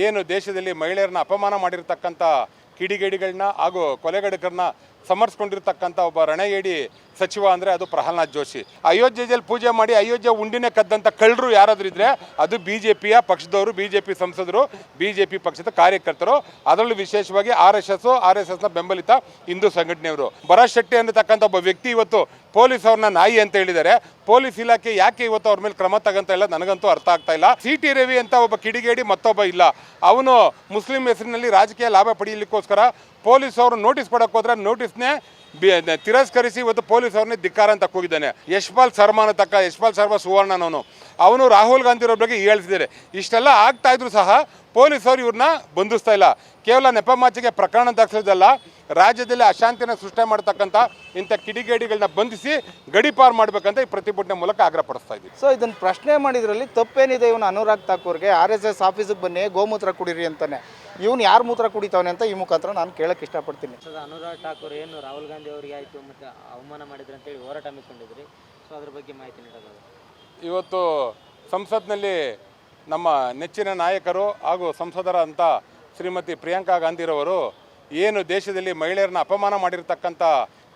ಏನು ದೇಶದಲ್ಲಿ ಮಹಿಳೆಯರನ್ನ ಅಪಮಾನ ಮಾಡಿರ್ತಕ್ಕಂಥ ಕಿಡಿಗೇಡಿಗಳನ್ನ ಹಾಗೂ ಕೊಲೆಗಡಕರನ್ನ ಸಮರ್ಸ್ಕೊಂಡಿರ್ತಕ್ಕಂಥ ಒಬ್ಬ ರಣಯೇಡಿ ಸಚಿವ ಅಂದರೆ ಅದು ಪ್ರಹ್ಲಾದ್ ಜೋಶಿ. ಅಯೋಧ್ಯೆಯಲ್ಲಿ ಪೂಜೆ ಮಾಡಿ ಅಯೋಧ್ಯೆ ಉಂಡಿನೇ ಕದ್ದಂಥ ಕಳ್ಳರು ಯಾರಾದರೂ ಇದ್ದರೆ ಅದು BJPಯ ಪಕ್ಷದವರು, BJP ಸಂಸದರು, BJP ಪಕ್ಷದ ಕಾರ್ಯಕರ್ತರು, ಅದರಲ್ಲೂ ವಿಶೇಷವಾಗಿ RSSನ ಬೆಂಬಲಿತ ಹಿಂದೂ ಸಂಘಟನೆಯವರು. ಭರತ್ ಶೆಟ್ಟಿ ಅನ್ನತಕ್ಕಂಥ ಒಬ್ಬ ವ್ಯಕ್ತಿ ಇವತ್ತು ಪೊಲೀಸ್ ಅವ್ರನ್ನ ನಾಯಿ ಅಂತ ಹೇಳಿದ್ದಾರೆ. ಪೊಲೀಸ್ ಇಲಾಖೆ ಯಾಕೆ ಇವತ್ತು ಅವ್ರ ಮೇಲೆ ಕ್ರಮ ತಗೊಂತ ಇಲ್ಲ ನನಗಂತೂ ಅರ್ಥ ಆಗ್ತಾ ಇಲ್ಲ. CT ರವಿ ಅಂತ ಒಬ್ಬ ಕಿಡಿಗೇಡಿ ಮತ್ತೊಬ್ಬ ಇಲ್ಲ, ಅವನು ಮುಸ್ಲಿಂ ಹೆಸರಿನಲ್ಲಿ ರಾಜಕೀಯ ಲಾಭ ಪಡೆಯಲಿಕ್ಕೋಸ್ಕರ ಪೊಲೀಸ್ ಅವರು ನೋಟಿಸ್ ಕೊಡಕ್ಕೆ ಹೋದ್ರೆ ನೋಟಿಸ್ನೇ ತಿರಸ್ಕರಿಸಿ ಇವತ್ತು ಪೊಲೀಸ್ ಅವ್ರನ್ನೇ ಧಿಕ್ಕಾರ ಅಂತ ಕೂಗಿದ್ದಾನೆ. ಯಶ್ಪಾಲ್ ಶರ್ಮಾ ಸುವರ್ಣನವನು, ಅವನು ರಾಹುಲ್ ಗಾಂಧಿ ಅವ್ರ ಬಗ್ಗೆ ಹೇಳ್ತಿದ್ದಾರೆ. ಇಷ್ಟೆಲ್ಲ ಆಗ್ತಾ ಇದ್ರು ಸಹ ಪೊಲೀಸ್ ಅವರು ಇವ್ರನ್ನ ಬಂಧಿಸ್ತಾ ಇಲ್ಲ. ಕೇವಲ ನೆಪಮಾಚಿಗೆ ಪ್ರಕರಣ ದಾಖಲಿಸಲ್ಲ, ರಾಜ್ಯದಲ್ಲಿ ಅಶಾಂತಿನ ಸೃಷ್ಟಿ ಮಾಡ್ತಕ್ಕಂಥ ಇಂಥ ಕಿಡಿಗೇಡಿಗಳನ್ನ ಬಂಧಿಸಿ ಗಡಿಪಾರು ಮಾಡಬೇಕಂತ ಈ ಪ್ರತಿಭಟನೆ ಮೂಲಕ ಆಗ್ರಹ ಪಡಿಸ್ತಾ ಇದ್ದೀವಿ. ಸೊ ಇದನ್ನು ಪ್ರಶ್ನೆ ಮಾಡಿದ್ರಲ್ಲಿ ತಪ್ಪೇನಿದೆ? ಇವನು ಅನುರಾಗ್ ಠಾಕೂರ್ಗೆ RSS ಆಫೀಸಿಗೆ ಬನ್ನಿ ಗೋಮೂತ್ರ ಕುಡೀರಿ ಅಂತಾನೆ, ಇವನು ಯಾರು ಮೂತ್ರ ಕುಡಿತಾವನೆ ಅಂತ ಈ ಮುಖಾಂತರ ನಾನು ಕೇಳಕ್ಕೆ ಇಷ್ಟಪಡ್ತೀನಿ. ಅನುರಾಗ್ ಠಾಕೂರ್ ಏನು ರಾಹುಲ್ ಗಾಂಧಿ ಅವರಿಗೆ ಆಯಿತು ಮತ್ತು ಅವಮಾನ ಮಾಡಿದ್ರು ಅಂತೇಳಿ ಹೋರಾಟ ಹಮ್ಮಿಕೊಂಡಿದ್ರಿ, ಸೊ ಅದ್ರ ಬಗ್ಗೆ ಮಾಹಿತಿ ನೀಡೋದು. ಇವತ್ತು ಸಂಸತ್ನಲ್ಲಿ ನಮ್ಮ ನೆಚ್ಚಿನ ನಾಯಕರು ಹಾಗೂ ಸಂಸದರಂಥ ಶ್ರೀಮತಿ ಪ್ರಿಯಾಂಕಾ ಗಾಂಧಿರವರು ಏನು ದೇಶದಲ್ಲಿ ಮಹಿಳೆಯರನ್ನ ಅಪಮಾನ ಮಾಡಿರ್ತಕ್ಕಂಥ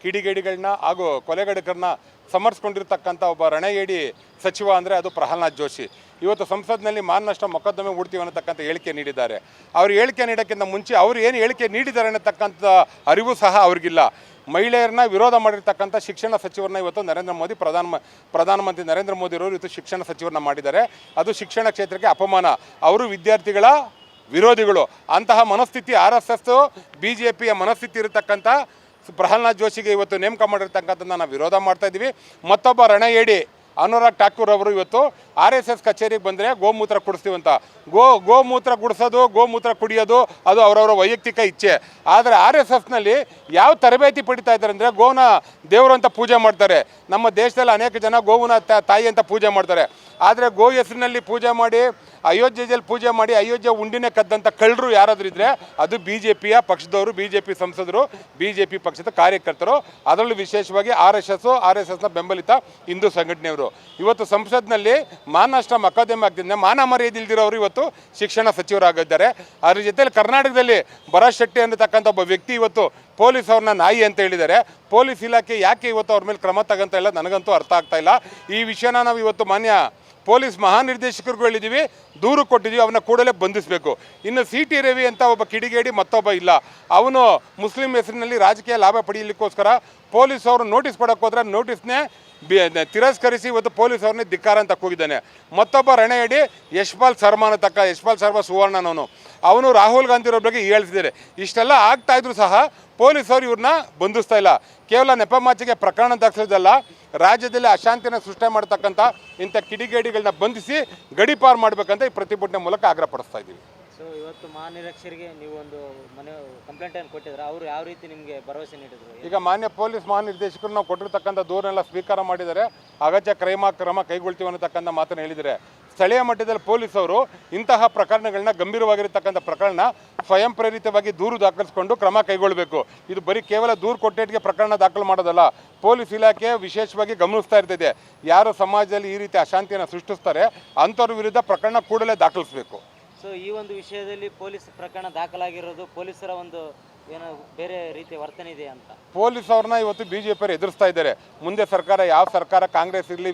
ಕಿಡಿಗೇಡಿಗಳನ್ನ ಹಾಗೂ ಕೊಲೆಗಡಕರನ್ನ ಸಮರ್ಸ್ಕೊಂಡಿರ್ತಕ್ಕಂಥ ಒಬ್ಬ ರಣಯೇಡಿ ಸಚಿವ ಅಂದರೆ ಅದು ಪ್ರಹ್ಲಾದ್ ಜೋಶಿ. ಇವತ್ತು ಸಂಸತ್ನಲ್ಲಿ ಮಾನನಷ್ಟ ಮೊಕದ್ದಮೆ ಹೂಡ್ತೀವಿ ಅನ್ನತಕ್ಕಂಥ ಹೇಳಿಕೆ ನೀಡಿದ್ದಾರೆ. ಅವರು ಹೇಳಿಕೆ ನೀಡೋಕ್ಕಿಂತ ಮುಂಚೆ ಅವರು ಏನು ಹೇಳಿಕೆ ನೀಡಿದ್ದಾರೆ ಅನ್ನತಕ್ಕಂಥ ಅರಿವು ಸಹ ಅವ್ರಿಗಿಲ್ಲ. ಮಹಿಳೆಯರನ್ನ ವಿರೋಧ ಮಾಡಿರ್ತಕ್ಕಂಥ ಶಿಕ್ಷಣ ಸಚಿವರನ್ನ ಇವತ್ತು ಪ್ರಧಾನಮಂತ್ರಿ ನರೇಂದ್ರ ಮೋದಿಯವರು ಇವತ್ತು ಶಿಕ್ಷಣ ಸಚಿವರನ್ನ ಮಾಡಿದ್ದಾರೆ. ಅದು ಶಿಕ್ಷಣ ಕ್ಷೇತ್ರಕ್ಕೆ ಅಪಮಾನ. ಅವರು ವಿದ್ಯಾರ್ಥಿಗಳ ವಿರೋಧಿಗಳು. ಅಂತಹ ಮನಸ್ಥಿತಿ RSS BJPಯ ಮನಸ್ಥಿತಿ ಇರತಕ್ಕಂಥ ಪ್ರಹ್ಲಾದ್ ಜೋಶಿಗೆ ಇವತ್ತು ನೇಮಕ ಮಾಡಿರ್ತಕ್ಕಂಥದ್ದನ್ನು ನಾವು ವಿರೋಧ ಮಾಡ್ತಾ ಇದ್ದೀವಿ. ಮತ್ತೊಬ್ಬ ರಣಯೇಡಿ ಅನುರಾಗ್ ಠಾಕೂರ್ ಅವರು ಇವತ್ತು RSS ಕಚೇರಿಗೆ ಬಂದರೆ ಗೋಮೂತ್ರ ಕುಡಿಸ್ತೀವಂತ. ಗೋಮೂತ್ರ ಕುಡಿಸೋದು, ಗೋಮೂತ್ರ ಕುಡಿಯೋದು ಅದು ಅವರವರ ವೈಯಕ್ತಿಕ ಇಚ್ಛೆ. ಆದರೆ RSSನಲ್ಲಿ ಯಾವ ತರಬೇತಿ ಪಡಿತಾ ಇದ್ದಾರೆ ಅಂದರೆ ಗೋನ ದೇವರು ಅಂತ ಪೂಜೆ ಮಾಡ್ತಾರೆ. ನಮ್ಮ ದೇಶದಲ್ಲಿ ಅನೇಕ ಜನ ಗೋವನ ತಾಯಿ ಅಂತ ಪೂಜೆ ಮಾಡ್ತಾರೆ. ಆದರೆ ಗೋ ಹೆಸರಿನಲ್ಲಿ ಪೂಜೆ ಮಾಡಿ ಅಯೋಧ್ಯೆಯಲ್ಲಿ ಪೂಜೆ ಮಾಡಿ ಅಯೋಧ್ಯೆ ಉಂಡಿನೇ ಕದ್ದಂಥ ಕಳ್ಳರು ಯಾರಾದರೂ ಇದ್ದರೆ ಅದು BJPಯ ಪಕ್ಷದವರು, BJP ಸಂಸದರು, BJP ಪಕ್ಷದ ಕಾರ್ಯಕರ್ತರು, ಅದರಲ್ಲೂ ವಿಶೇಷವಾಗಿ RSSನ ಬೆಂಬಲಿತ ಹಿಂದೂ ಸಂಘಟನೆಯವರು. ಇವತ್ತು ಸಂಸತ್ನಲ್ಲಿ ಮಾನನಷ್ಟ ಮೊಕದ್ದಮೆ ಆಗ್ತಿದೆ. ಮಾನ ಮರ್ಯಾದೆ ಇಲ್ದಿರೋರು ಇವತ್ತು ಶಿಕ್ಷಣ ಸಚಿವರಾಗಿದ್ದಾರೆ. ಅದ್ರ ಜೊತೆಲಿ ಕರ್ನಾಟಕದಲ್ಲಿ ಭರತ್ ಶೆಟ್ಟಿ ಅನ್ನತಕ್ಕಂಥ ಒಬ್ಬ ವ್ಯಕ್ತಿ ಇವತ್ತು ಪೊಲೀಸ್ ಅವ್ರನ್ನ ನಾಯಿ ಅಂತ ಹೇಳಿದ್ದಾರೆ. ಪೊಲೀಸ್ ಇಲಾಖೆ ಯಾಕೆ ಇವತ್ತು ಅವ್ರ ಮೇಲೆ ಕ್ರಮ ತಗೊಂತ ಇಲ್ಲ ನನಗಂತೂ ಅರ್ಥ ಆಗ್ತಾ ಇಲ್ಲ. ಈ ವಿಷಯನ ನಾವು ಇವತ್ತು ಮಾನ್ಯ ಪೊಲೀಸ್ ಮಹಾನಿರ್ದೇಶಕರಿಗೂ ಹೇಳಿದ್ದೀವಿ, ದೂರು ಕೊಟ್ಟಿದ್ದೀವಿ, ಅವನ್ನ ಕೂಡಲೇ ಬಂಧಿಸಬೇಕು. ಇನ್ನು CT ರವಿ ಅಂತ ಒಬ್ಬ ಕಿಡಿಗೇಡಿ ಮತ್ತೊಬ್ಬ ಇಲ್ಲ, ಅವನು ಮುಸ್ಲಿಂ ಹೆಸರಿನಲ್ಲಿ ರಾಜಕೀಯ ಲಾಭ ಪಡೆಯಲಿಕ್ಕೋಸ್ಕರ ಪೊಲೀಸ್ ಅವರು ನೋಟಿಸ್ ಕೊಡಕ್ಕೆ ಹೋದ್ರೆ ನೋಟಿಸ್ನೇ ತಿರಸ್ಕರಿಸಿ ಇವತ್ತು ಪೊಲೀಸ್ ಅವ್ರನ್ನೇ ಧಿಕ್ಕಾರ ಅಂತ ಕೂಗಿದ್ದಾನೆ. ಮತ್ತೊಬ್ಬ ರಣಯೇಡಿ ಯಶ್ಪಾಲ್ ಶರ್ಮಾ ಸುವರ್ಣನವನು, ಅವನು ರಾಹುಲ್ ಗಾಂಧಿ ಅವ್ರ ಬಗ್ಗೆ ಹೇಳ್ತಿದ್ದಾರೆ. ಇಷ್ಟೆಲ್ಲ ಆಗ್ತಾ ಇದ್ರು ಸಹ ಪೊಲೀಸ್ ಅವರು ಇವ್ರನ್ನ ಬಂಧಿಸ್ತಾ ಇಲ್ಲ. ಕೇವಲ ನೆಪಮಾಚಿಗೆ ಪ್ರಕರಣ ದಾಖಲಿಸಲ್ಲ, ರಾಜ್ಯದಲ್ಲಿ ಅಶಾಂತಿನ ಸೃಷ್ಟಿ ಮಾಡ್ತಕ್ಕಂಥ ಇಂಥ ಕಿಡಿಗೇಡಿಗಳನ್ನ ಬಂಧಿಸಿ ಗಡಿಪಾರು ಮಾಡಬೇಕಂತ ಈ ಪ್ರತಿಭಟನೆ ಮೂಲಕ ಆಗ್ರಹ ಪಡಿಸ್ತಾ ಇದ್ದೀವಿ. ಸೊ ಇವತ್ತು ಮಹಾನಿರೀಕ್ಷರಿಗೆ ನೀವು ಒಂದು ಕಂಪ್ಲೇಂಟನ್ನು ಕೊಟ್ಟಿದ್ರೆ ಅವರು ಯಾವ ರೀತಿ ನಿಮಗೆ ಭರವಸೆ ನೀಡಿದ್ರು? ಈಗ ಮಾನ್ಯ ಪೊಲೀಸ್ ಮಹಾನಿರ್ದೇಶಕರು ನಾವು ಕೊಟ್ಟಿರ್ತಕ್ಕಂಥ ದೂರನ್ನೆಲ್ಲ ಸ್ವೀಕಾರ ಮಾಡಿದ್ದಾರೆ. ಅಗತ್ಯ ಕ್ರಮ ಕೈಗೊಳ್ತೀವಿ ಅನ್ನತಕ್ಕಂಥ ಮಾತನ್ನು ಹೇಳಿದ್ದಾರೆ. ಸ್ಥಳೀಯ ಮಟ್ಟದಲ್ಲಿ ಪೊಲೀಸವರು ಇಂತಹ ಪ್ರಕರಣಗಳನ್ನ ಗಂಭೀರವಾಗಿರತಕ್ಕಂಥ ಪ್ರಕರಣ ಸ್ವಯಂ ಪ್ರೇರಿತವಾಗಿ ದೂರು ದಾಖಲಿಸಿಕೊಂಡು ಕ್ರಮ ಕೈಗೊಳ್ಳಬೇಕು. ಇದು ಬರೀ ಕೇವಲ ದೂರು ಕೊಟ್ಟೇಟಿಗೆ ಪ್ರಕರಣ ದಾಖಲು ಮಾಡೋದಲ್ಲ. ಪೊಲೀಸ್ ಇಲಾಖೆ ವಿಶೇಷವಾಗಿ ಗಮನಿಸ್ತಾ ಇರ್ತಿದೆ. ಯಾರು ಸಮಾಜದಲ್ಲಿ ಈ ರೀತಿ ಅಶಾಂತಿಯನ್ನು ಸೃಷ್ಟಿಸ್ತಾರೆ ಅಂಥವ್ರ ವಿರುದ್ಧ ಪ್ರಕರಣ ಕೂಡಲೇ ದಾಖಲಿಸಬೇಕು. ಸೊ ಈ ಒಂದು ವಿಷಯದಲ್ಲಿ ಪೊಲೀಸ್ ಪ್ರಕರಣ ದಾಖಲಾಗಿರೋದು ಪೊಲೀಸರ ಒಂದು ಏನೋ ಬೇರೆ ರೀತಿಯ ವರ್ತನೆ ಇದೆ ಅಂತ ಪೊಲೀಸ್ ಅವ್ರನ್ನ ಇವತ್ತು BJP ಎದುರಿಸ್ತಾ ಇದ್ದಾರೆ. ಮುಂದೆ ಸರ್ಕಾರ ಯಾವ ಸರ್ಕಾರ, ಕಾಂಗ್ರೆಸ್ ಇರಲಿ,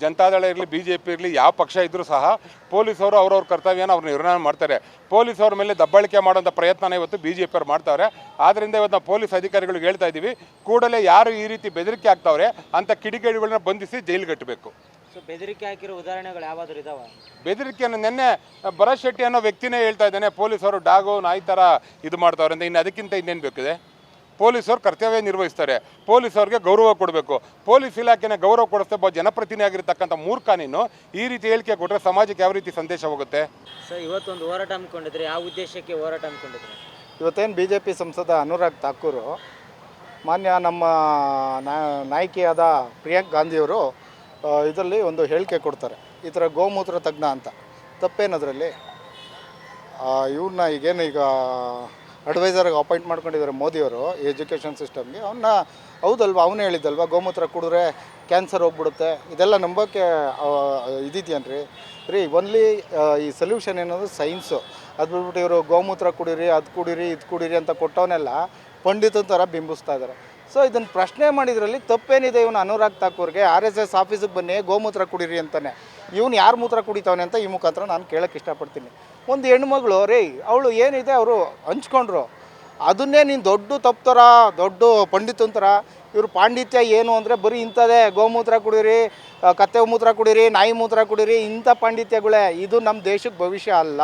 ಜನತಾದಳ ಇರಲಿ, BJP ಇರಲಿ, ಯಾವ ಪಕ್ಷ ಇದ್ದರೂ ಸಹ ಪೊಲೀಸವರು ಅವ್ರವ್ರ ಕರ್ತವ್ಯನ ಅವ್ರು ನಿರ್ವಹಣೆ ಮಾಡ್ತಾರೆ. ಪೊಲೀಸ್ ಅವ್ರ ಮೇಲೆ ದಬ್ಬಾಳಿಕೆ ಮಾಡೋಂಥ ಪ್ರಯತ್ನನ ಇವತ್ತು BJP ಅವ್ರು ಮಾಡ್ತಾವ್ರೆ. ಆದ್ದರಿಂದ ಇವತ್ತು ನಾವು ಪೊಲೀಸ್ ಅಧಿಕಾರಿಗಳಿಗೆ ಹೇಳ್ತಾ ಇದ್ದೀವಿ, ಕೂಡಲೇ ಯಾರು ಈ ರೀತಿ ಬೆದರಿಕೆ ಆಗ್ತಾವ್ರೆ ಅಂಥ ಕಿಡಿಗೇಡಿಗಳನ್ನ ಬಂಧಿಸಿ ಜೈಲಿಗೆ ಕಟ್ಟಬೇಕು. ಸೊ ಬೆದರಿಕೆ ಹಾಕಿರೋ ಉದಾಹರಣೆಗಳು ಯಾವಾದರೂ ಇದಾವ? ಬೆದರಿಕೆಯನ್ನು ನಿನ್ನೆ ಭರತ್ ಶೆಟ್ಟಿ ಅನ್ನೋ ವ್ಯಕ್ತಿನೇ ಹೇಳ್ತಾ ಇದ್ದಾನೆ, ಪೊಲೀಸವರು ಡಾಗು ನಾಯಿ ಥರ ಇದು ಮಾಡ್ತಾವ್ರೆ ಅಂತ. ಇನ್ನು ಅದಕ್ಕಿಂತ ಇನ್ನೇನು ಬೇಕಿದೆ? ಪೊಲೀಸರು ಕರ್ತವ್ಯ ನಿರ್ವಹಿಸ್ತಾರೆ, ಪೊಲೀಸವ್ರಿಗೆ ಗೌರವ ಕೊಡಬೇಕು. ಪೊಲೀಸ್ ಇಲಾಖೆನ ಗೌರವ ಕೊಡಿಸ್ತಾ ಒಬ್ಬ ಜನಪ್ರತಿನಿಧಿ ಆಗಿರ್ತಕ್ಕಂಥ ಮೂರ್ಖ ನೀನು ಈ ರೀತಿ ಹೇಳಿಕೆ ಕೊಟ್ಟರೆ ಸಮಾಜಕ್ಕೆ ಯಾವ ರೀತಿ ಸಂದೇಶ ಹೋಗುತ್ತೆ? ಸರ್ ಇವತ್ತೊಂದು ಹೋರಾಟ ಹಮ್ಮಿಕೊಂಡಿದ್ರೆ ಯಾವ ಉದ್ದೇಶಕ್ಕೆ ಹೋರಾಟ ಹಮ್ಮಿಕೊಂಡಿದ್ರೆ? ಇವತ್ತೇನು BJP ಸಂಸದ ಅನುರಾಗ್ ಠಾಕೂರು ಮಾನ್ಯ ನಮ್ಮ ನಾಯಕಿಯಾದ ಪ್ರಿಯಾಂಕಾ ಗಾಂಧಿಯವರು ಇದರಲ್ಲಿ ಒಂದು ಹೇಳಿಕೆ ಕೊಡ್ತಾರೆ, ಈ ಥರ ಗೋಮೂತ್ರ ತಜ್ಞ ಅಂತ. ತಪ್ಪೇನದರಲ್ಲಿ? ಇವ್ರನ್ನ ಈಗ ಅಡ್ವೈಸರ್ಗೆ ಅಪಾಯಿಂಟ್ ಮಾಡ್ಕೊಂಡಿದ್ದಾರೆ ಮೋದಿಯವರು ಎಜುಕೇಷನ್ ಸಿಸ್ಟಮ್ಗೆ. ಹೌದಲ್ವ, ಅವನೇ ಹೇಳಿದ್ದಲ್ವ ಗೋಮೂತ್ರ ಕುಡಿದ್ರೆ ಕ್ಯಾನ್ಸರ್ ಹೋಗ್ಬಿಡುತ್ತೆ. ಇದೆಲ್ಲ ನಂಬೋಕ್ಕೆ ಇದಿದೆಯನ್ರಿ? ಓನ್ಲಿ ಈ ಸೊಲ್ಯೂಷನ್ ಏನಂದ್ರೆ ಸೈನ್ಸು. ಅದು ಬಿಟ್ಬಿಟ್ಟು ಇವರು ಗೋಮೂತ್ರ ಕುಡೀರಿ, ಅದು ಕುಡೀರಿ, ಇದು ಕುಡೀರಿ ಅಂತ ಕೊಟ್ಟವನ್ನೆಲ್ಲ ಪಂಡಿತನ ಥರ ಬಿಂಬಿಸ್ತಾ ಇದ್ದಾರೆ. ಸೊ ಇದನ್ನು ಪ್ರಶ್ನೆ ಮಾಡಿದ್ರಲ್ಲಿ ತಪ್ಪೇನಿದೆ? ಇವನು ಅನುರಾಗ್ ಠಾಕೂರ್ಗೆ RSS ಆಫೀಸಿಗೆ ಬನ್ನಿ ಗೋಮೂತ್ರ ಕುಡೀರಿ ಅಂತಾನೆ, ಇವನು ಯಾರು ಮೂತ್ರ ಕುಡಿತಾವನೆ ಅಂತ ಈ ಮುಖಾಂತರ ನಾನು ಕೇಳೋಕ್ಕೆ ಇಷ್ಟಪಡ್ತೀನಿ. ಒಂದು ಹೆಣ್ಮಗಳು ರೀ, ಅವಳು ಏನಿದೆ ಅವರು ಹಂಚ್ಕೊಂಡ್ರು, ಅದನ್ನೇ ನೀನು ದೊಡ್ಡ ತಪ್ಪುತ್ತರ, ದೊಡ್ಡ ಪಂಡಿತನ ಥರ. ಇವರು ಪಾಂಡಿತ್ಯ ಏನು ಅಂದರೆ ಬರೀ ಇಂಥದ್ದೇ, ಗೋಮೂತ್ರ ಕುಡೀರಿ, ಕತ್ತೆ ಮೂತ್ರ ಕುಡೀರಿ, ನಾಯಿ ಮೂತ್ರ ಕುಡೀರಿ, ಇಂಥ ಪಾಂಡಿತ್ಯಗಳೇ. ಇದು ನಮ್ಮ ದೇಶಕ್ಕೆ ಭವಿಷ್ಯ ಅಲ್ಲ.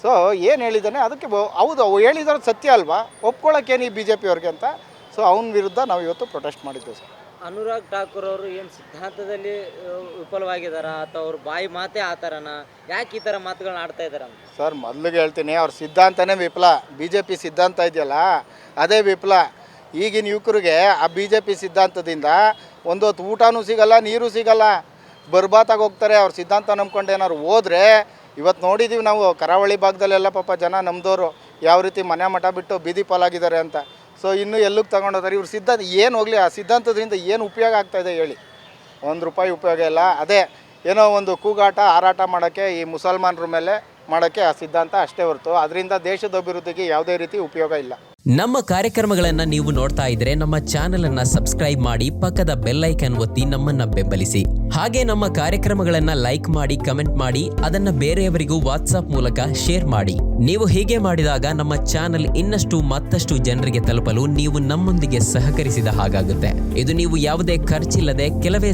ಸೊ ಏನು ಹೇಳಿದ್ದಾನೆ ಅದಕ್ಕೆ ಹೌದು, ಅವು ಹೇಳಿದ್ರೆ ಸತ್ಯ ಅಲ್ವಾ, ಒಪ್ಕೊಳ್ಳೋಕ್ಕೇನು ಈ BJP ಅವ್ರಿಗೆ ಅಂತ. ಸೊ ಅವನ ವಿರುದ್ಧ ನಾವು ಇವತ್ತು ಪ್ರೊಟೆಸ್ಟ್ ಮಾಡಿದ್ದೇವೆ ಸರ್. ಅನುರಾಗ್ ಠಾಕೂರ್ ಅವರು ಏನು ಸಿದ್ಧಾಂತದಲ್ಲಿ ವಿಫಲವಾಗಿದ್ದಾರ ಅಥವಾ ಅವ್ರ ಬಾಯಿ ಮಾತೇ ಆ ಥರನ? ಯಾಕೆ ಈ ಥರ ಮಾತುಗಳನ್ನ ಆಡ್ತಾ ಇದ್ದಾರೆ ಅಂತ ಸರ್ ಮೊದಲಿಗೆ ಹೇಳ್ತೀನಿ, ಅವ್ರ ಸಿದ್ಧಾಂತನೇ ವಿಫಲ. BJP ಸಿದ್ಧಾಂತ ಇದೆಯಲ್ಲ ಅದೇ ವಿಫಲ. ಈಗಿನ ಯುವಕರಿಗೆ ಆ BJP ಸಿದ್ಧಾಂತದಿಂದ ಒಂದು ಹೊತ್ತು ಊಟನೂ ಸಿಗಲ್ಲ, ನೀರು ಸಿಗಲ್ಲ, ಬರ್ಬಾತಾಗಿ ಹೋಗ್ತಾರೆ. ಅವ್ರ ಸಿದ್ಧಾಂತ ನಂಬ್ಕೊಂಡು ಏನಾದ್ರು ಹೋದರೆ, ಇವತ್ತು ನೋಡಿದ್ದೀವಿ ನಾವು ಕರಾವಳಿ ಭಾಗದಲ್ಲೆಲ್ಲ ಪಾಪ ಜನ ನಮ್ಮದವರು ಯಾವ ರೀತಿ ಮನೆ ಮಠ ಬಿಟ್ಟು ಬೀದಿ ಪಾಲಾಗಿದ್ದಾರೆ ಅಂತ. ಸೊ ಇನ್ನೂ ಎಲ್ಲಿಗೆ ತಗೊಂಡೋದಾರೆ ಇವ್ರ ಸಿದ್ಧಾಂತ? ಏನು ಹೋಗಲಿ, ಆ ಸಿದ್ಧಾಂತದಿಂದ ಏನು ಉಪಯೋಗ ಆಗ್ತಾಯಿದೆ ಹೇಳಿ? ₹1 ಉಪಯೋಗ ಇಲ್ಲ. ಅದೇ ಏನೋ ಒಂದು ಕೂಗಾಟ ಹಾರಾಟ ಮಾಡೋಕ್ಕೆ, ಈ ಮುಸಲ್ಮಾನರ ಮೇಲೆ ಮಾಡೋಕ್ಕೆ ಆ ಸಿದ್ಧಾಂತ ಅಷ್ಟೇ ಹೊರತು ಅದರಿಂದ ದೇಶದ ಅಭಿವೃದ್ಧಿಗೆ ಯಾವುದೇ ರೀತಿ ಉಪಯೋಗ ಇಲ್ಲ. ನಮ್ಮ ಕಾರ್ಯಕ್ರಮಗಳನ್ನು ನೀವು ನೋಡ್ತಾ ಇದ್ರೆ ನಮ್ಮ ಚಾನೆಲ್ ಅನ್ನ ಸಬ್ಸ್ಕ್ರೈಬ್ ಮಾಡಿ, ಪಕ್ಕದ ಬೆಲ್ ಐಕಾನ್ ಒತ್ತಿ ನಮ್ಮನ್ನ ಬೆಂಬಲಿಸಿ. ಹಾಗೆ ನಮ್ಮ ಕಾರ್ಯಕ್ರಮಗಳನ್ನ ಲೈಕ್ ಮಾಡಿ, ಕಮೆಂಟ್ ಮಾಡಿ, ಅದನ್ನ ಬೇರೆಯವರಿಗೂ ವಾಟ್ಸ್ಆಪ್ ಮೂಲಕ ಶೇರ್ ಮಾಡಿ. ನೀವು ಹೀಗೆ ಮಾಡಿದಾಗ ನಮ್ಮ ಚಾನೆಲ್ ಇನ್ನಷ್ಟು ಮತ್ತಷ್ಟು ಜನರಿಗೆ ತಲುಪಲು ನೀವು ನಮ್ಮೊಂದಿಗೆ ಸಹಕರಿಸಿದ ಹಾಗಾಗುತ್ತೆ. ಇದು ನೀವು ಯಾವುದೇ ಖರ್ಚಿಲ್ಲದೆ ಕೆಲವೇ